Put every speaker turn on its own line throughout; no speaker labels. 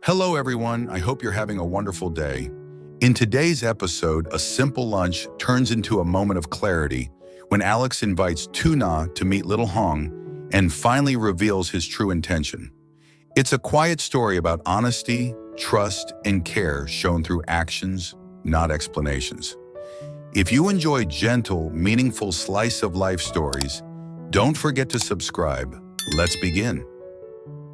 Hello, everyone. I hope you're having a wonderful day. In today's episode, a simple lunch turns into a moment of clarity when Alex invites Tuna to meet Little Hong and finally reveals his true intention. It's a quiet story about honesty, trust, and care shown through actions, not explanations. If you enjoy gentle, meaningful slice-of-life stories, don't forget to subscribe. Let's begin.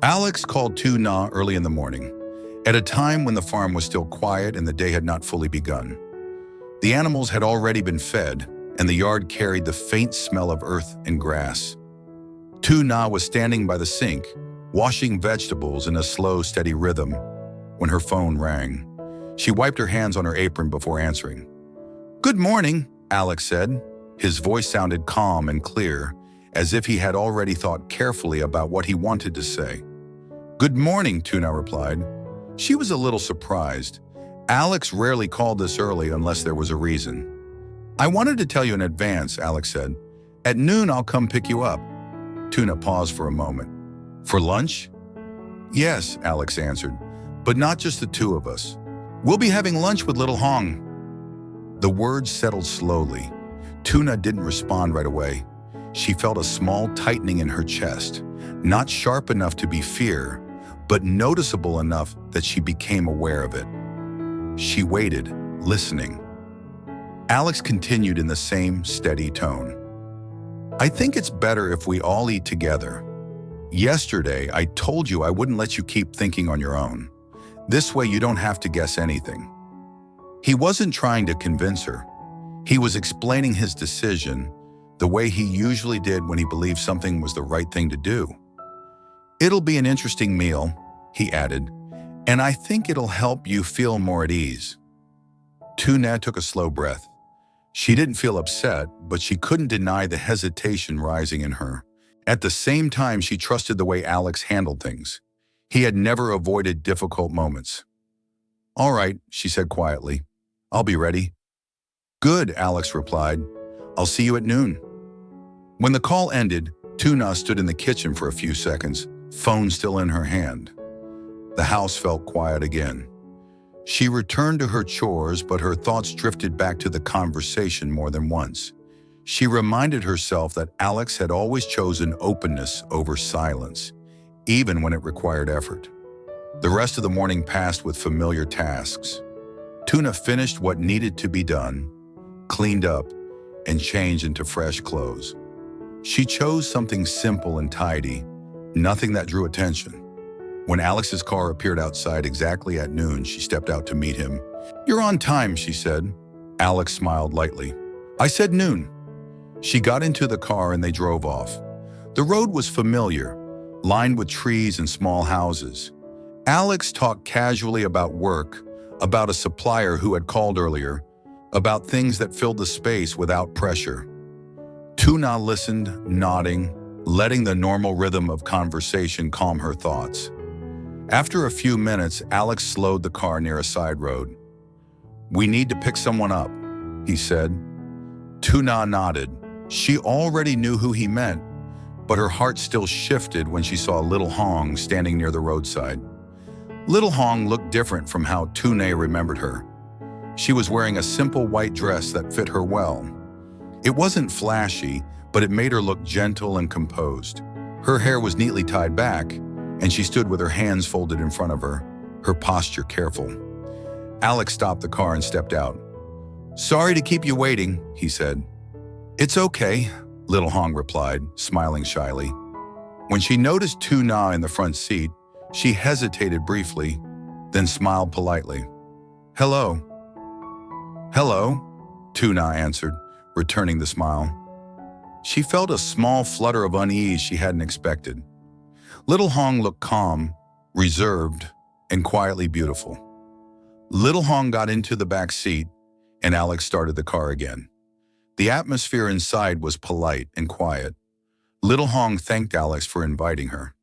Alex called Tuna early in the morning, at a time when the farm was still quiet and the day had not fully begun. The animals had already been fed, and the yard carried the faint smell of earth and grass. Tuna was standing by the sink, washing vegetables in a slow, steady rhythm, when her phone rang. She wiped her hands on her apron before answering. "Good morning," Alex said. His voice sounded calm and clear, as if he had already thought carefully about what he wanted to say. "Good morning," Tuna replied. She was a little surprised. Alex rarely called this early unless there was a reason. "I wanted to tell you in advance," Alex said. "At noon, I'll come pick you up." Tuna paused for a moment. "For lunch?" "Yes," Alex answered, "but not just the two of us. We'll be having lunch with Little Hong." The words settled slowly. Tuna didn't respond right away. She felt a small tightening in her chest, not sharp enough to be fear, but noticeable enough that she became aware of it. She waited, listening. Alex continued in the same steady tone. "I think it's better if we all eat together. Yesterday, I told you I wouldn't let you keep thinking on your own. This way you don't have to guess anything." He wasn't trying to convince her. He was explaining his decision the way he usually did when he believed something was the right thing to do. "It'll be an interesting meal," he added, "and I think it'll help you feel more at ease." Tuna took a slow breath. She didn't feel upset, but she couldn't deny the hesitation rising in her. At the same time, she trusted the way Alex handled things. He had never avoided difficult moments. "All right," she said quietly. "I'll be ready." "Good," Alex replied. "I'll see you at noon." When the call ended, Tuna stood in the kitchen for a few seconds, phone still in her hand. The house felt quiet again. She returned to her chores, but her thoughts drifted back to the conversation more than once. She reminded herself that Alex had always chosen openness over silence, even when it required effort. The rest of the morning passed with familiar tasks. Tuna finished what needed to be done, cleaned up, and changed into fresh clothes. She chose something simple and tidy, nothing that drew attention. When Alex's car appeared outside exactly at noon, she stepped out to meet him. "You're on time," she said. Alex smiled lightly. "I said noon." She got into the car and they drove off. The road was familiar, lined with trees and small houses. Alex talked casually about work, about a supplier who had called earlier, about things that filled the space without pressure. Tuna listened, nodding, letting the normal rhythm of conversation calm her thoughts. After a few minutes, Alex slowed the car near a side road. "We need to pick someone up," he said. Tuna nodded. She already knew who he meant, but her heart still shifted when she saw Little Hong standing near the roadside. Little Hong looked different from how Tuna remembered her. She was wearing a simple white dress that fit her well. It wasn't flashy, but it made her look gentle and composed. Her hair was neatly tied back, and she stood with her hands folded in front of her, her posture careful. Alex stopped the car and stepped out. "Sorry to keep you waiting," he said. "It's okay," Little Hong replied, smiling shyly. When she noticed Tuna in the front seat, she hesitated briefly, then smiled politely. "Hello." "Hello," Tuna answered, returning the smile. She felt a small flutter of unease she hadn't expected. Little Hong looked calm, reserved, and quietly beautiful. Little Hong got into the back seat, and Alex started the car again. The atmosphere inside was polite and quiet. Little Hong thanked Alex for inviting her.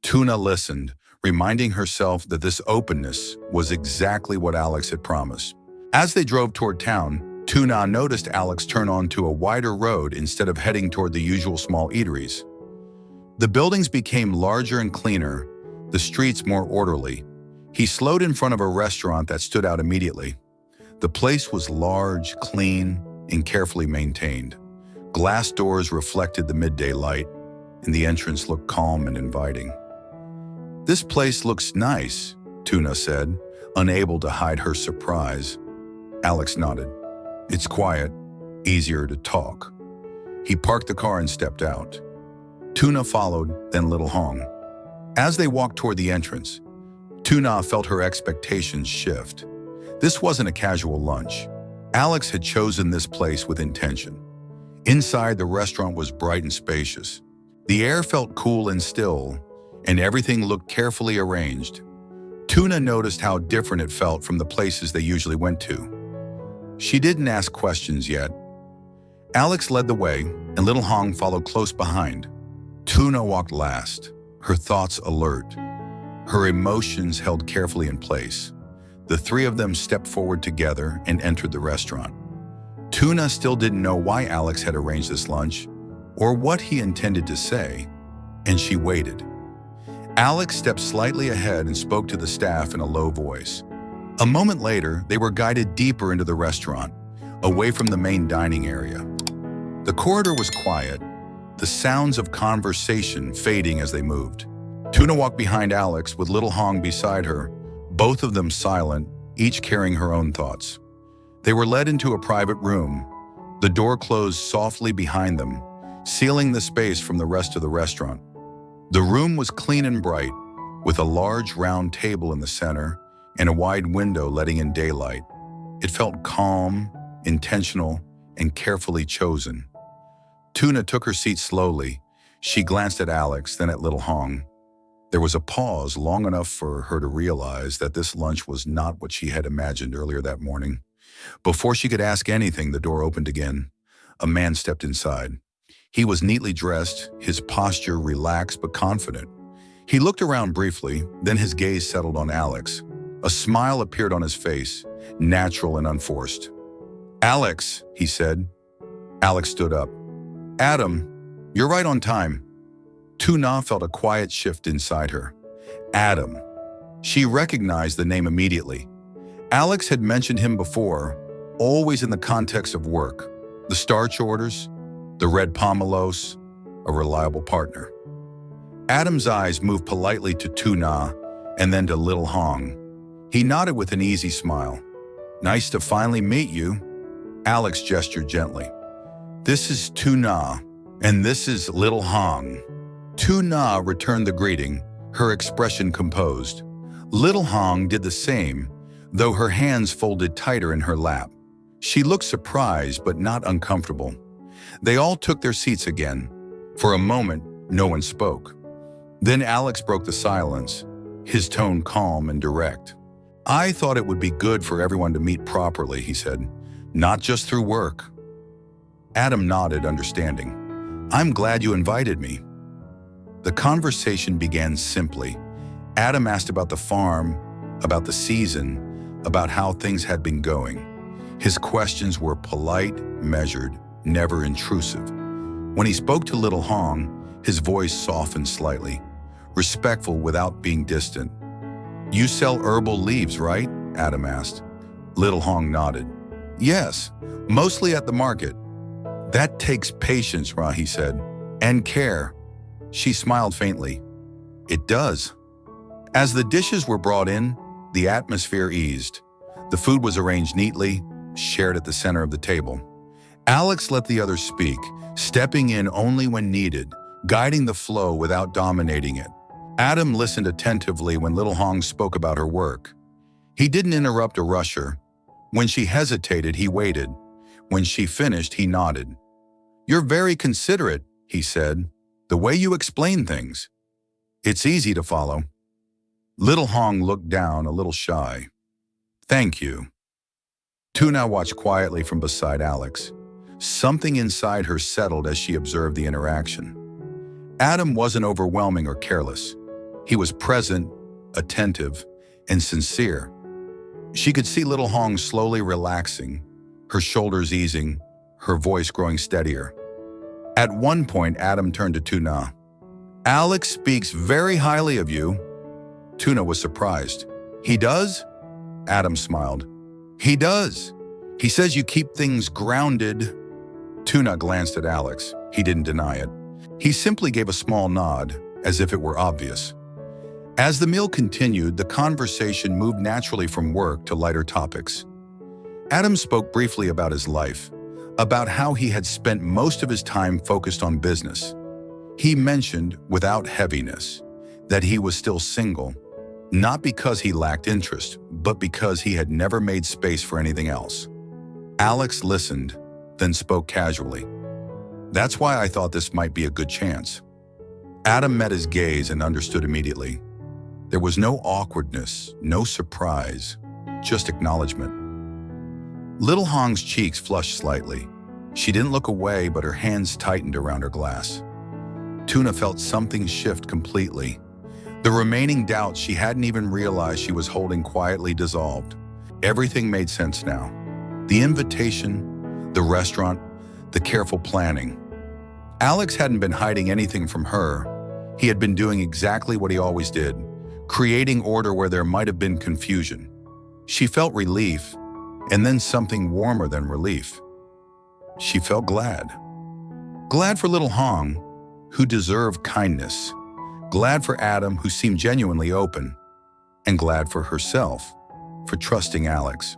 Tuna listened, reminding herself that this openness was exactly what Alex had promised. As they drove toward town, Tuna noticed Alex turn onto a wider road instead of heading toward the usual small eateries. The buildings became larger and cleaner, the streets more orderly. He slowed in front of a restaurant that stood out immediately. The place was large, clean, and carefully maintained. Glass doors reflected the midday light, and the entrance looked calm and inviting. "This place looks nice," Tuna said, unable to hide her surprise. Alex nodded. "It's quiet, easier to talk." He parked the car and stepped out. Tuna followed, then Little Hong. As they walked toward the entrance, Tuna felt her expectations shift. This wasn't a casual lunch. Alex had chosen this place with intention. Inside, the restaurant was bright and spacious. The air felt cool and still, and everything looked carefully arranged. Tuna noticed how different it felt from the places they usually went to. She didn't ask questions yet. Alex led the way, and Little Hong followed close behind. Tuna walked last, her thoughts alert, her emotions held carefully in place. The three of them stepped forward together and entered the restaurant. Tuna still didn't know why Alex had arranged this lunch or what he intended to say, and she waited. Alex stepped slightly ahead and spoke to the staff in a low voice. A moment later, they were guided deeper into the restaurant, away from the main dining area. The corridor was quiet, the sounds of conversation fading as they moved. Tuna walked behind Alex with Little Hong beside her, both of them silent, each carrying her own thoughts. They were led into a private room. The door closed softly behind them, sealing the space from the rest of the restaurant. The room was clean and bright, with a large round table in the center and a wide window letting in daylight. It felt calm, intentional, and carefully chosen. Tuna took her seat slowly. She glanced at Alex, then at Little Hong. There was a pause long enough for her to realize that this lunch was not what she had imagined earlier that morning. Before she could ask anything, the door opened again. A man stepped inside. He was neatly dressed, his posture relaxed but confident. He looked around briefly, then his gaze settled on Alex. A smile appeared on his face, natural and unforced. "Alex," he said. Alex stood up. "Adam, you're right on time." Tuna felt a quiet shift inside her. Adam. She recognized the name immediately. Alex had mentioned him before, always in the context of work. The starch orders, the red pomelos, a reliable partner. Adam's eyes moved politely to Tuna and then to Little Hong. He nodded with an easy smile. "Nice to finally meet you." Alex gestured gently. "This is Tuna, and this is Little Hong." Tuna returned the greeting, her expression composed. Little Hong did the same, though her hands folded tighter in her lap. She looked surprised but not uncomfortable. They all took their seats again. For a moment, no one spoke. Then Alex broke the silence, his tone calm and direct. "I thought it would be good for everyone to meet properly," he said, "not just through work." Adam nodded, understanding. "I'm glad you invited me." The conversation began simply. Adam asked about the farm, about the season, about how things had been going. His questions were polite, measured, never intrusive. When he spoke to Little Hong, his voice softened slightly, respectful without being distant. "You sell herbal leaves, right?" Adam asked. Little Hong nodded. "Yes, mostly at the market." "That takes patience," Rahi said, "and care." She smiled faintly. "It does." As the dishes were brought in, the atmosphere eased. The food was arranged neatly, shared at the center of the table. Alex let the others speak, stepping in only when needed, guiding the flow without dominating it. Adam listened attentively when Little Hong spoke about her work. He didn't interrupt or rush her. When she hesitated, he waited. When she finished, he nodded. "You're very considerate," he said, "the way you explain things. It's easy to follow." Little Hong looked down, a little shy. "Thank you." Tuna watched quietly from beside Alex. Something inside her settled as she observed the interaction. Adam wasn't overwhelming or careless. He was present, attentive, and sincere. She could see Little Hong slowly relaxing, her shoulders easing, her voice growing steadier. At one point, Adam turned to Tuna. "Alex speaks very highly of you." Tuna was surprised. He does? Adam smiled. He does. He says you keep things grounded. Tuna glanced at Alex. He didn't deny it. He simply gave a small nod, as if it were obvious. As the meal continued, the conversation moved naturally from work to lighter topics. Adam spoke briefly about his life, about how he had spent most of his time focused on business. He mentioned, without heaviness, that he was still single, not because he lacked interest, but because he had never made space for anything else. Alex listened, then spoke casually. That's why I thought this might be a good chance. Adam met his gaze and understood immediately. There was no awkwardness, no surprise, just acknowledgement. Little Hong's cheeks flushed slightly. She didn't look away, but her hands tightened around her glass. Tuna felt something shift completely. The remaining doubts she hadn't even realized she was holding quietly dissolved. Everything made sense now. The invitation, the restaurant, the careful planning. Alex hadn't been hiding anything from her. He had been doing exactly what he always did, creating order where there might have been confusion. She felt relief, and then something warmer than relief. She felt glad. Glad for little Hong, who deserved kindness. Glad for Adam, who seemed genuinely open. And glad for herself, for trusting Alex.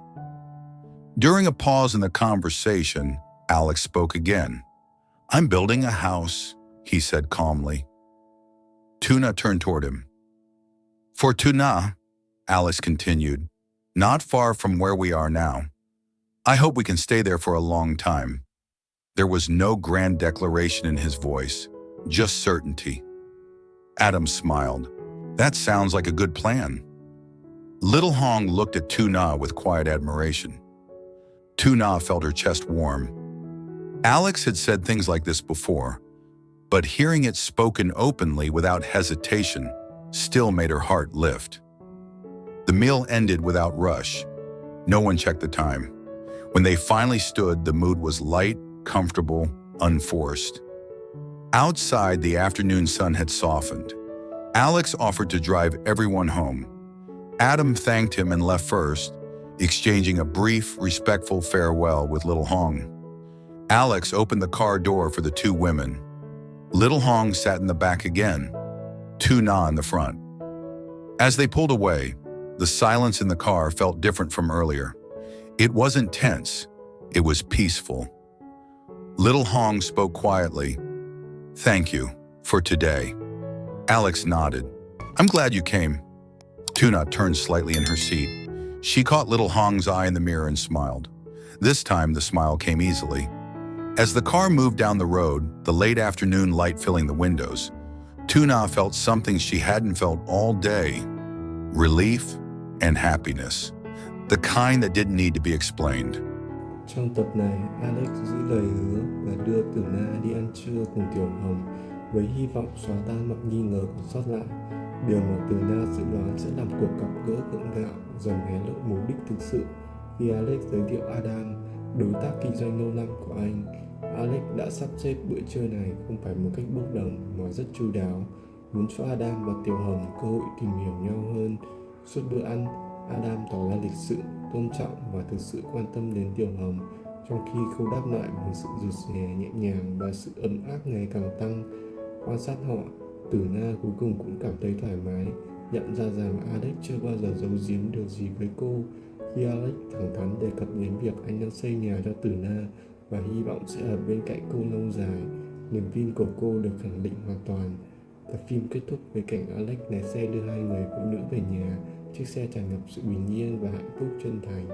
During a pause in the conversation, Alex spoke again. "I'm building a house," he said calmly. Tuna turned toward him. "For Tuna," Alex continued, "not far from where we are now. I hope we can stay there for a long time." There was no grand declaration in his voice, just certainty. Adam smiled. "That sounds like a good plan." Little Hong looked at Tuna with quiet admiration. Tuna felt her chest warm. Alex had said things like this before, but hearing it spoken openly without hesitation still made her heart lift. The meal ended without rush. No one checked the time. When they finally stood, the mood was light, comfortable, unforced. Outside, the afternoon sun had softened. Alex offered to drive everyone home. Adam thanked him and left first, exchanging a brief, respectful farewell with Little Hong. Alex opened the car door for the two women. Little Hong sat in the back again, Tuna in the front. As they pulled away, the silence in the car felt different from earlier. It wasn't tense, it was peaceful. Little Hong spoke quietly. "Thank you for today." Alex nodded. "I'm glad you came." Tuna turned slightly in her seat. She caught Little Hong's eye in the mirror and smiled. This time, the smile came easily. As the car moved down the road, the late afternoon light filling the windows, Tuna felt something she hadn't felt all day. Relief and happiness. The kind that didn't need to be explained.
Trong tập này, Alex giữ lời hứa và đưa Tử Na đi ăn trưa cùng Tiểu Hồng với hy vọng xóa tan mọi nghi ngờ còn sót lại. Điều mà Tử Na dự đoán sẽ làm cuộc gặp gỡ gượng gạo dần hé lộ mục đích thực sự khi Alex giới thiệu Adam, đối tác kinh doanh lâu năm của anh. Alex đã sắp xếp bữa trưa này không phải một cách bốc đồng mà rất chu đáo, muốn cho Adam và Tiểu Hồng cơ hội tìm hiểu nhau hơn. Suốt bữa ăn, Adam tỏ ra lịch sự, tôn trọng và thực sự quan tâm đến Tiểu Hồng, trong khi cô đáp lại bằng sự rụt rè nhẹ nhàng và sự ấm áp ngày càng tăng. Quan sát họ, Tử Na cuối cùng cũng cảm thấy thoải mái, nhận ra rằng Alex chưa bao giờ giấu giếm được gì với cô. Khi Alex thẳng thắn đề cập đến việc anh đang xây nhà cho Tử Na và hy vọng sẽ ở bên cạnh cô lâu dài, niềm tin của cô được khẳng định hoàn toàn. Tập phim kết thúc với cảnh Alex lái xe đưa hai người phụ nữ về nhà, chiếc xe tràn ngập sự bình yên và hạnh phúc chân thành.